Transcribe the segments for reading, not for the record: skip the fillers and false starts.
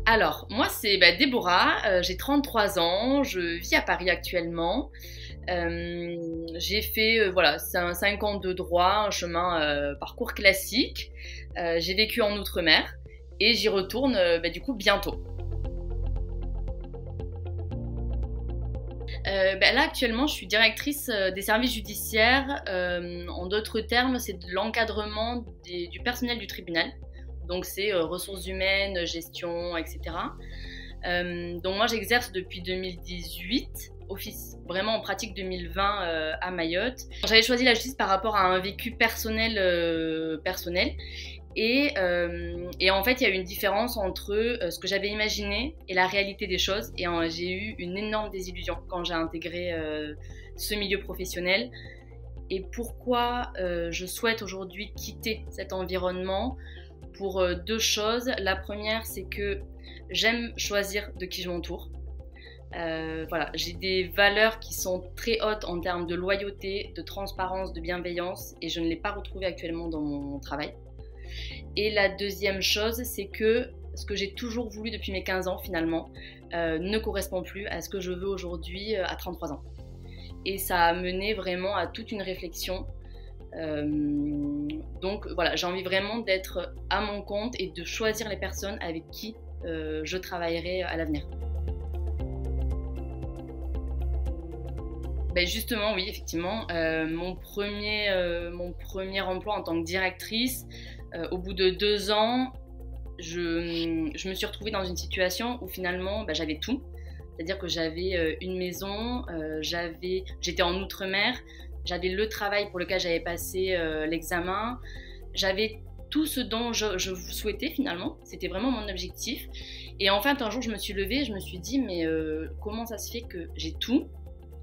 Alors, moi, c'est Déborah, j'ai 33 ans, je vis à Paris actuellement. J'ai fait voilà, 5 ans de droit, un chemin parcours classique. J'ai vécu en Outre-mer et j'y retourne du coup bientôt. Là, actuellement, je suis directrice des services judiciaires. En d'autres termes, c'est de l'encadrement du personnel du tribunal. Donc, c'est ressources humaines, gestion, etc. Donc, moi, j'exerce depuis 2018, office vraiment en pratique 2020 à Mayotte. J'avais choisi la justice par rapport à un vécu personnel. Et en fait, il y a eu une différence entre ce que j'avais imaginé et la réalité des choses. Et j'ai eu une énorme désillusion quand j'ai intégré ce milieu professionnel. Et pourquoi je souhaite aujourd'hui quitter cet environnement? Pour deux choses. La première, c'est que j'aime choisir de qui je m'entoure. Voilà, j'ai des valeurs qui sont très hautes en termes de loyauté, de transparence, de bienveillance, et je ne l'ai pas retrouvée actuellement dans mon travail. Et la deuxième chose, c'est que ce que j'ai toujours voulu depuis mes 15 ans finalement ne correspond plus à ce que je veux aujourd'hui à 33 ans. Et ça a mené vraiment à toute une réflexion. Donc voilà, j'ai envie vraiment d'être à mon compte et de choisir les personnes avec qui je travaillerai à l'avenir. Justement, oui, effectivement, mon premier emploi en tant que directrice, au bout de 2 ans, je me suis retrouvée dans une situation où finalement j'avais tout. C'est-à-dire que j'avais une maison, j'étais en Outre-mer, j'avais le travail pour lequel j'avais passé l'examen, j'avais tout ce dont je souhaitais finalement, c'était vraiment mon objectif. Et en fait, un jour, je me suis levée, je me suis dit, mais comment ça se fait que j'ai tout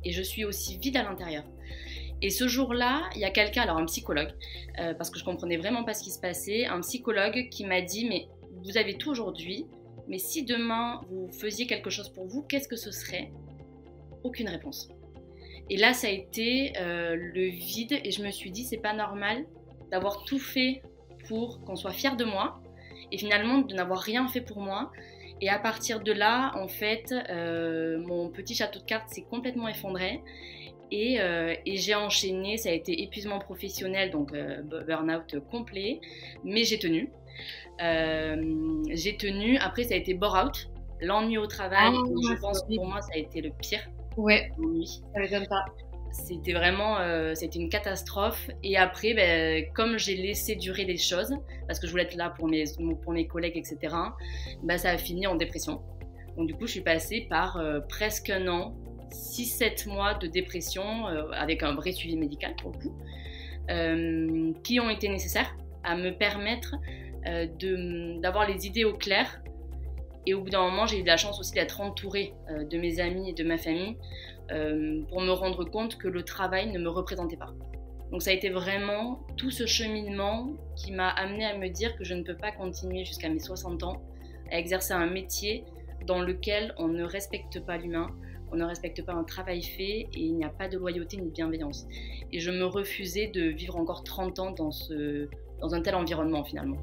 et je suis aussi vide à l'intérieur? Et ce jour-là, il y a quelqu'un, alors un psychologue, parce que je comprenais vraiment pas ce qui se passait, un psychologue qui m'a dit, mais vous avez tout aujourd'hui, mais si demain vous faisiez quelque chose pour vous, qu'est-ce que ce serait? Aucune réponse. Et là, ça a été le vide et je me suis dit, c'est pas normal d'avoir tout fait pour qu'on soit fier de moi et finalement de n'avoir rien fait pour moi. Et à partir de là, en fait, mon petit château de cartes s'est complètement effondré. Et j'ai enchaîné, ça a été épuisement professionnel, donc burn-out complet, mais j'ai tenu. Après ça a été bore-out, l'ennui au travail, et je pense que pour moi ça a été le pire. Ouais, ça m'étonne pas. C'était vraiment c'était une catastrophe. Et après, comme j'ai laissé durer les choses, parce que je voulais être là pour mes collègues, etc., ça a fini en dépression. Donc du coup, je suis passée par presque un an, 6-7 mois de dépression, avec un vrai suivi médical pour le coup, qui ont été nécessaires à me permettre d'avoir les idées au clair. Et au bout d'un moment, j'ai eu de la chance aussi d'être entourée de mes amis et de ma famille pour me rendre compte que le travail ne me représentait pas. Donc ça a été vraiment tout ce cheminement qui m'a amenée à me dire que je ne peux pas continuer jusqu'à mes 60 ans à exercer un métier dans lequel on ne respecte pas l'humain, on ne respecte pas un travail fait et il n'y a pas de loyauté ni de bienveillance. Et je me refusais de vivre encore 30 ans dans un tel environnement finalement.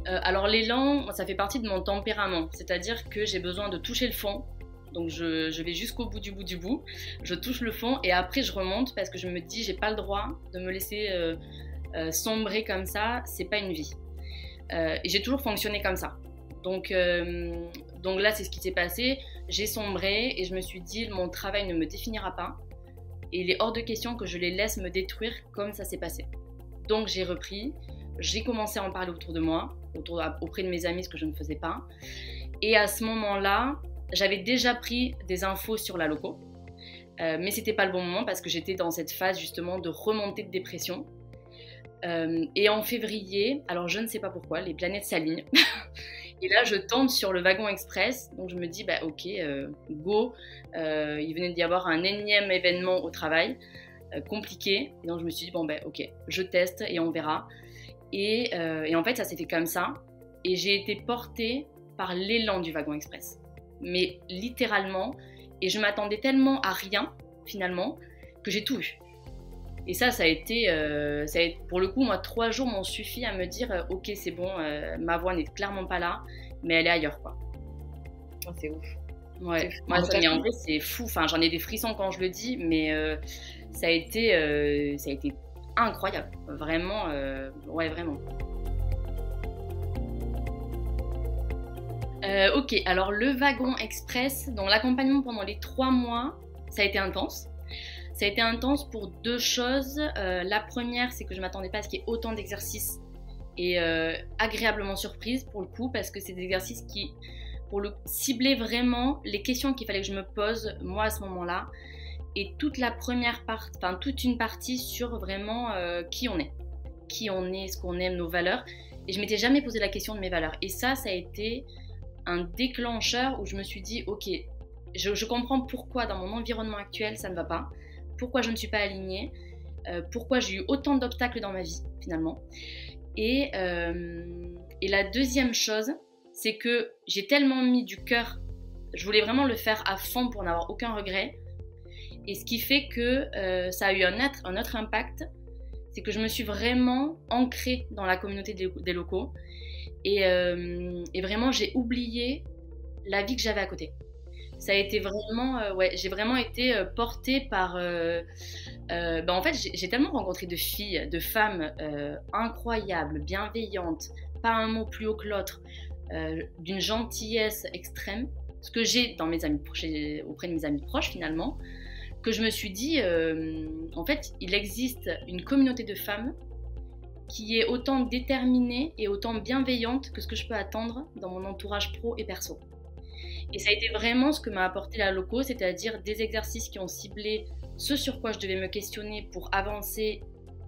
Alors l'élan, ça fait partie de mon tempérament, c'est-à-dire que j'ai besoin de toucher le fond. Donc je vais jusqu'au bout du bout du bout, je touche le fond et après je remonte parce que je me dis j'ai pas le droit de me laisser sombrer comme ça, c'est pas une vie. Et j'ai toujours fonctionné comme ça. Donc là c'est ce qui s'est passé, j'ai sombré et je me suis dit mon travail ne me définira pas et il est hors de question que je les laisse me détruire comme ça s'est passé. Donc j'ai repris, j'ai commencé à en parler autour de moi, auprès de mes amis, ce que je ne faisais pas. Et à ce moment-là, j'avais déjà pris des infos sur la loco, mais c'était pas le bon moment parce que j'étais dans cette phase justement de remontée de dépression. Et en février, alors je ne sais pas pourquoi, les planètes s'alignent. Et là, je tombe sur le wagon express, donc je me dis, ok, go. Il venait d'y avoir un énième événement au travail, compliqué. Et donc je me suis dit, ok, je teste et on verra. Et en fait, ça s'est fait comme ça. Et j'ai été portée par l'élan du wagon express. Mais littéralement. Et je m'attendais tellement à rien, finalement, que j'ai tout eu. Et ça pour le coup, moi, 3 jours m'ont suffi à me dire ok, c'est bon, ma voix n'est clairement pas là, mais elle est ailleurs, quoi. Oh, c'est ouf. Ouais, moi, mais en vrai, c'est fou. Enfin, j'en ai des frissons quand je le dis, mais ça a été incroyable. Vraiment, ouais, vraiment. Ok, alors le wagon express, donc l'accompagnement pendant les 3 mois, ça a été intense. Ça a été intense pour 2 choses. La première, c'est que je ne m'attendais pas à ce qu'il y ait autant d'exercices et agréablement surprise pour le coup, parce que c'est des exercices qui, pour le cibler vraiment les questions qu'il fallait que je me pose moi à ce moment-là, et toute une partie sur vraiment qui on est, ce qu'on aime, nos valeurs. Et je m'étais jamais posé la question de mes valeurs. Et ça a été un déclencheur où je me suis dit, ok, je comprends pourquoi dans mon environnement actuel ça ne va pas, pourquoi je ne suis pas alignée, pourquoi j'ai eu autant d'obstacles dans ma vie finalement. Et la deuxième chose, c'est que j'ai tellement mis du cœur, je voulais vraiment le faire à fond pour n'avoir aucun regret. Et ce qui fait que ça a eu un autre impact, c'est que je me suis vraiment ancrée dans la communauté des locaux. Et vraiment, j'ai oublié la vie que j'avais à côté. Ça a été vraiment, j'ai vraiment été portée par... en fait, j'ai tellement rencontré de filles, de femmes incroyables, bienveillantes, pas un mot plus haut que l'autre, d'une gentillesse extrême, ce que j'ai dans auprès de mes amis proches finalement, que je me suis dit, en fait, il existe une communauté de femmes qui est autant déterminée et autant bienveillante que ce que je peux attendre dans mon entourage pro et perso. Et ça a été vraiment ce que m'a apporté la loco, c'est-à-dire des exercices qui ont ciblé ce sur quoi je devais me questionner pour avancer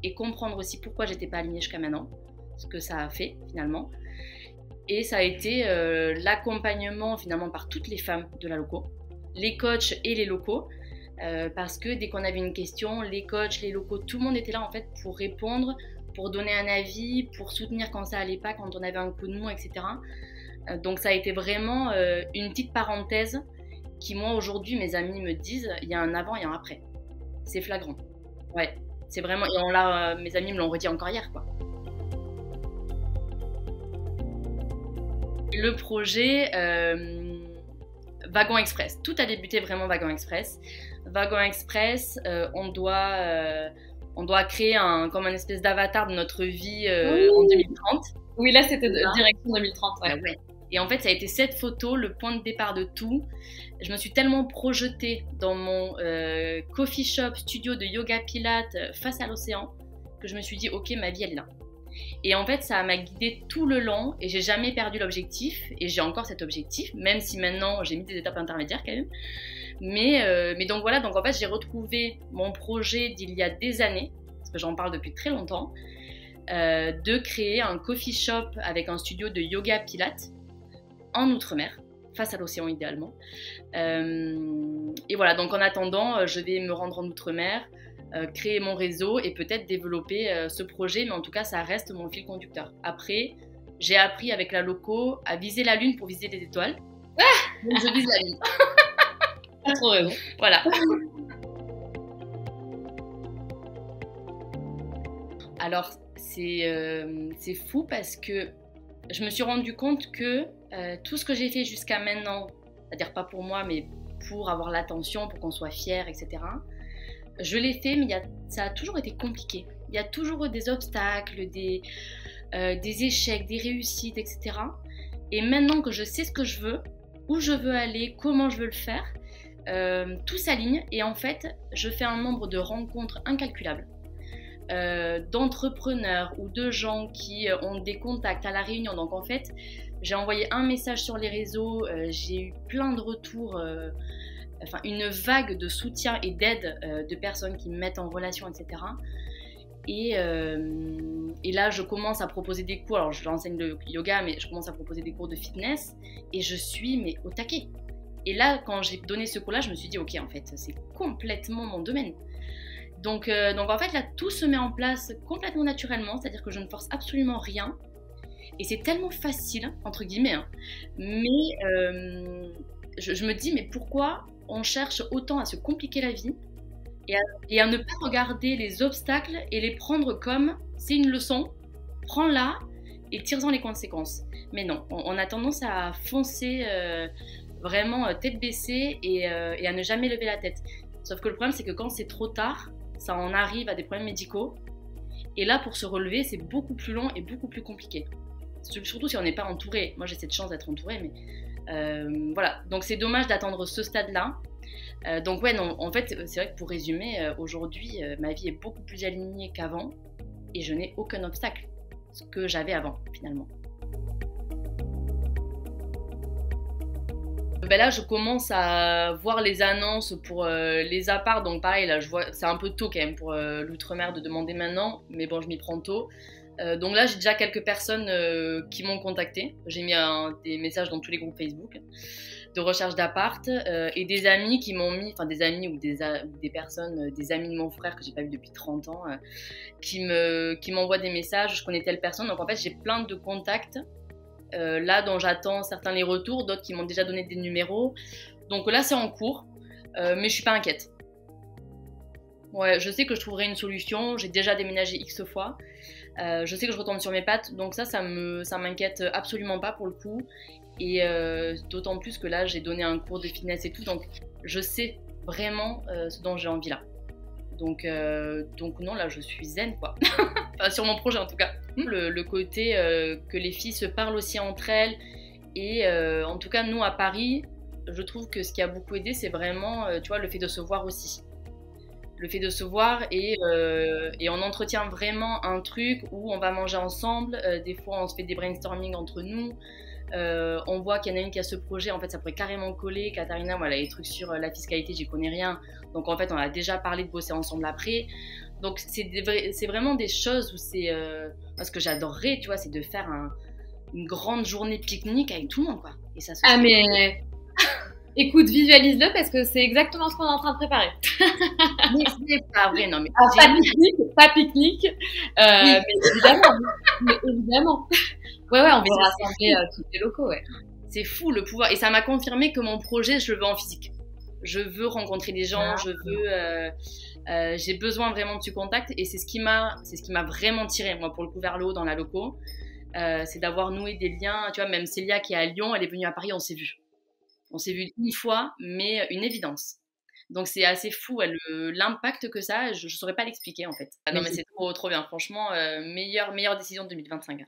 et comprendre aussi pourquoi j'étais pas alignée jusqu'à maintenant, ce que ça a fait finalement. Et ça a été l'accompagnement finalement par toutes les femmes de la loco, les coachs et les locaux, parce que dès qu'on avait une question, les coachs, les locaux, tout le monde était là en fait pour répondre, pour donner un avis, pour soutenir quand ça allait pas, quand on avait un coup de mou, etc. Donc ça a été vraiment une petite parenthèse qui, moi aujourd'hui, mes amis me disent, il y a un avant et un après. C'est flagrant. Ouais, c'est vraiment, et mes amis me l'ont redit encore hier, quoi. Le projet Wagon Express, tout a débuté vraiment Wagon Express. Wagon Express, on doit créer comme un espèce d'avatar de notre vie en 2030. Oui, là c'était direction 2030. Ouais. Ouais. Et en fait, ça a été cette photo, le point de départ de tout. Je me suis tellement projetée dans mon coffee shop, studio de yoga pilates face à l'océan, que je me suis dit, ok, ma vie elle est là. Et en fait, ça m'a guidée tout le long et j'ai jamais perdu l'objectif. Et j'ai encore cet objectif, même si maintenant j'ai mis des étapes intermédiaires quand même. Mais donc voilà, donc en fait, j'ai retrouvé mon projet d'il y a des années, parce que j'en parle depuis très longtemps, de créer un coffee shop avec un studio de yoga pilates en Outre-mer, face à l'océan idéalement. Et voilà, donc en attendant, je vais me rendre en Outre-mer, créer mon réseau et peut-être développer ce projet, mais en tout cas, ça reste mon fil conducteur. Après, j'ai appris avec la loco à viser la lune pour viser les étoiles. Donc je vise la lune. Pas trop raison. Voilà. Alors, c'est fou parce que je me suis rendu compte que tout ce que j'ai fait jusqu'à maintenant, c'est-à-dire pas pour moi, mais pour avoir l'attention, pour qu'on soit fier, etc., je l'ai fait, mais ça a toujours été compliqué. Il y a toujours eu des obstacles, des échecs, des réussites, etc. Et maintenant que je sais ce que je veux, où je veux aller, comment je veux le faire, tout s'aligne et en fait, je fais un nombre de rencontres incalculables. D'entrepreneurs ou de gens qui ont des contacts à La Réunion. Donc en fait, j'ai envoyé un message sur les réseaux, j'ai eu plein de retours, une vague de soutien et d'aide de personnes qui me mettent en relation, etc. Et là, je commence à proposer des cours. Alors, j'enseigne le yoga, mais je commence à proposer des cours de fitness et je suis au taquet. Et là, quand j'ai donné ce cours-là, je me suis dit, ok, en fait, c'est complètement mon domaine. Donc en fait, là, tout se met en place complètement naturellement, c'est-à-dire que je ne force absolument rien. Et c'est tellement facile, entre guillemets, hein. Mais je me dis, mais pourquoi on cherche autant à se compliquer la vie et à ne pas regarder les obstacles et les prendre comme c'est une leçon, prends-la et tire-en les conséquences. Mais non, on a tendance à foncer vraiment tête baissée et à ne jamais lever la tête. Sauf que le problème, c'est que quand c'est trop tard, ça en arrive à des problèmes médicaux. Et là, pour se relever, c'est beaucoup plus long et beaucoup plus compliqué. Surtout si on n'est pas entouré. Moi, j'ai cette chance d'être entourée, mais voilà. Donc, c'est dommage d'attendre ce stade-là. Donc, ouais, non, en fait, c'est vrai que pour résumer, aujourd'hui, ma vie est beaucoup plus alignée qu'avant et je n'ai aucun obstacle, ce que j'avais avant, finalement. Ben là, je commence à voir les annonces pour les apparts. Donc pareil, là, je vois, c'est un peu tôt quand même pour l'outre-mer de demander maintenant. Mais bon, je m'y prends tôt. Donc là, j'ai déjà quelques personnes qui m'ont contacté. J'ai mis des messages dans tous les groupes Facebook de recherche d'appart et des amis qui m'ont mis, enfin des amis ou des personnes, des amis de mon frère que j'ai pas vu depuis 30 ans, qui m'envoient des messages. Je connais telle personne. Donc en fait, j'ai plein de contacts. Là dont j'attends certains les retours, d'autres qui m'ont déjà donné des numéros. Donc là c'est en cours, mais je suis pas inquiète. Ouais, je sais que je trouverai une solution, j'ai déjà déménagé X fois, je sais que je retombe sur mes pattes, donc ça m'inquiète absolument pas pour le coup. Et d'autant plus que là j'ai donné un cours de fitness et tout, donc je sais vraiment ce dont j'ai envie là. Donc non, là je suis zen quoi. Enfin, sur mon projet en tout cas. Le côté que les filles se parlent aussi entre elles. Et en tout cas, nous à Paris, je trouve que ce qui a beaucoup aidé, c'est vraiment tu vois, le fait de se voir aussi. Le fait de se voir et on entretient vraiment un truc où on va manger ensemble. Des fois, on se fait des brainstorming entre nous. On voit qu'il y en a une qui a ce projet, en fait ça pourrait carrément coller. Katharina, moi, elle a des trucs sur la fiscalité, j'y connais rien, donc en fait on a déjà parlé de bosser ensemble après. Donc c'est vraiment des choses où c'est ce que j'adorerais, tu vois, c'est de faire une grande journée pique-nique avec tout le monde quoi. Et ça Ah mais écoute, visualise-le parce que c'est exactement ce qu'on est en train de préparer. Mais c'est pas vrai, non mais pas pique-nique, oui. mais évidemment, évidemment. Ouais, on va rassembler tous les locaux, ouais. C'est fou le pouvoir. Et ça m'a confirmé que mon projet, je le veux en physique. Je veux rencontrer des gens, j'ai besoin vraiment de ce contact. Et c'est ce qui m'a vraiment tiré, moi, pour le coup, vers le haut dans la loco. C'est d'avoir noué des liens. Tu vois, même Célia qui est à Lyon, elle est venue à Paris, on s'est vu. On s'est vu une fois, mais une évidence. Donc c'est assez fou l'impact que ça a, je saurais pas l'expliquer en fait. Ah non mais c'est trop bien, franchement, meilleure décision de 2025.